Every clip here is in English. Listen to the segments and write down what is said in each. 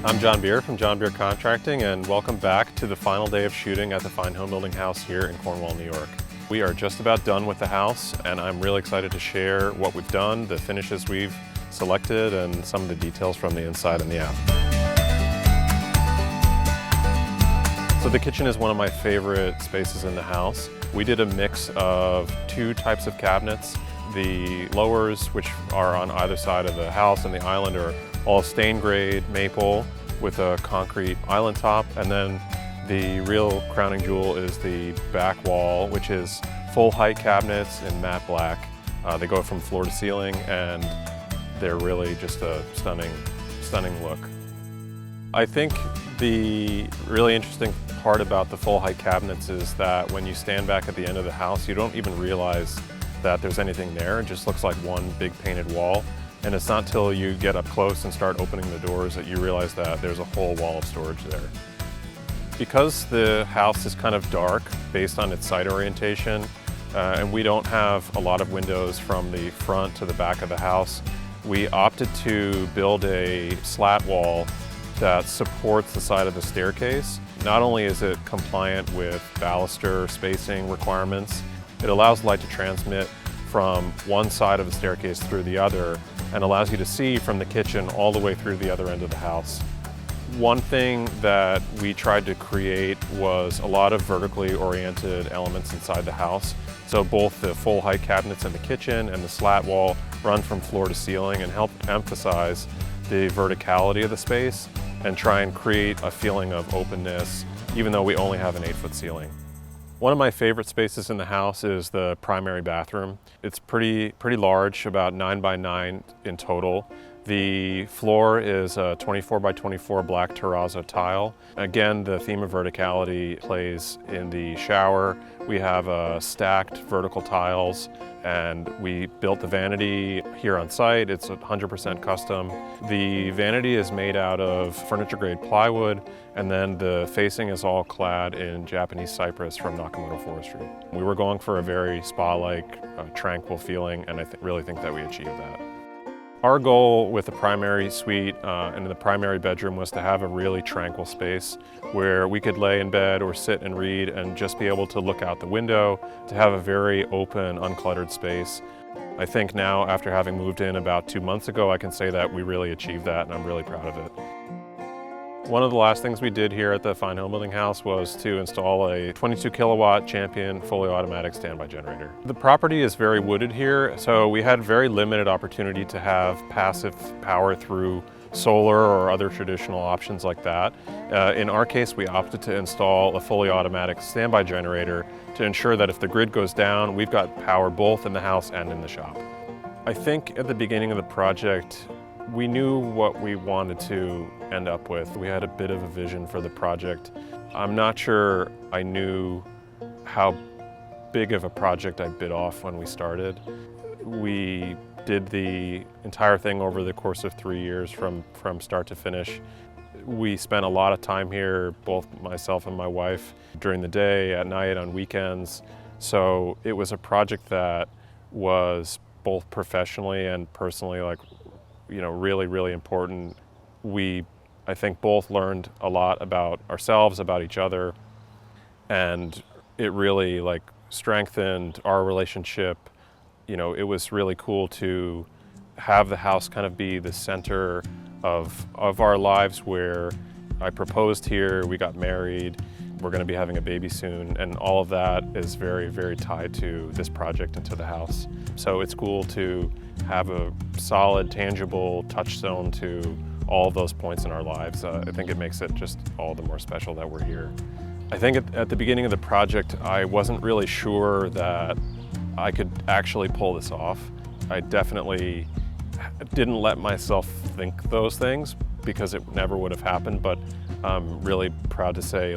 I'm John Beer from John Beer Contracting, and welcome back to the final day of shooting at the Fine Homebuilding House here in Cornwall, New York. We are just about done with the house, and I'm really excited to share what we've done, the finishes we've selected, and some of the details from the inside and the out. So the kitchen is one of my favorite spaces in the house. We did a mix of two types of cabinets. The lowers, which are on either side of the house, and the island are all stain grade maple with a concrete island top. And then the real crowning jewel is the back wall, which is full height cabinets in matte black. They go from floor to ceiling, and they're really just a stunning look. I think the really interesting part about the full height cabinets is that when you stand back at the end of the house, you don't even realize that there's anything there. It just looks like one big painted wall. And it's not till you get up close and start opening the doors that you realize that there's a whole wall of storage there. Because the house is kind of dark based on its site orientation, and we don't have a lot of windows from the front to the back of the house, we opted to build a slat wall that supports the side of the staircase. Not only is it compliant with baluster spacing requirements, it allows light to transmit from one side of the staircase through the other, and allows you to see from the kitchen all the way through the other end of the house. One thing that we tried to create was a lot of vertically oriented elements inside the house. So both the full height cabinets in the kitchen and the slat wall run from floor to ceiling and help emphasize the verticality of the space and try and create a feeling of openness, even though we only have an 8-foot ceiling. One of my favorite spaces in the house is the primary bathroom. It's pretty large, about 9 by 9 in total. The floor is a 24 by 24 black terrazzo tile. Again, the theme of verticality plays in the shower. We have stacked vertical tiles, and we built the vanity here on site. It's 100% custom. The vanity is made out of furniture grade plywood, and then the facing is all clad in Japanese cypress from Nakamoto Forestry. We were going for a very spa-like, tranquil feeling, and I really think that we achieved that. Our goal with the primary suite and the primary bedroom was to have a really tranquil space where we could lay in bed or sit and read and just be able to look out the window, to have a very open, uncluttered space. I think now, after having moved in about 2 months ago, I can say that we really achieved that, and I'm really proud of it. One of the last things we did here at the Fine Homebuilding House was to install a 22 kilowatt Champion fully automatic standby generator. The property is very wooded here, so we had very limited opportunity to have passive power through solar or other traditional options like that. In our case, we opted to install a fully automatic standby generator to ensure that if the grid goes down, we've got power both in the house and in the shop. I think at the beginning of the project, we knew what we wanted to end up with. We had a bit of a vision for the project. I'm not sure I knew how big of a project I bit off when we started. We did the entire thing over the course of 3 years from start to finish. We spent a lot of time here, both myself and my wife, during the day, at night, on weekends. So it was a project that was both professionally and personally really important. We, I think, both learned a lot about ourselves, about each other, and it really strengthened our relationship. It was really cool to have the house kind of be the center of our lives, where I proposed here, we got married, we're going to be having a baby soon, and all of that is very, very tied to this project and to the house. So it's cool to have a solid, tangible touchstone to all of those points in our lives. I think it makes it just all the more special that we're here. I think at the beginning of the project, I wasn't really sure that I could actually pull this off. I definitely didn't let myself think those things, because it never would have happened, but I'm really proud to say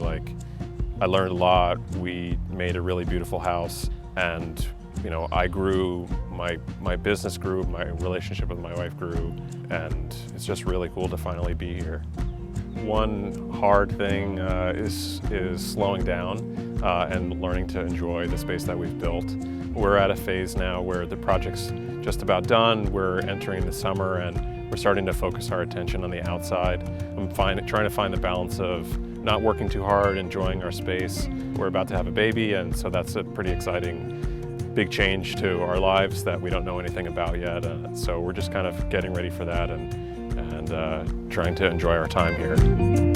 I learned a lot. We made a really beautiful house, and I grew, my business grew, my relationship with my wife grew, and it's just really cool to finally be here. One hard thing is slowing down and learning to enjoy the space that we've built. We're at a phase now where the project's just about done. We're entering the summer, and We're starting to focus our attention on the outside. I'm trying to find the balance of not working too hard, enjoying our space. We're about to have a baby, and so that's a pretty exciting big change to our lives that we don't know anything about yet. So we're just kind of getting ready for that and trying to enjoy our time here.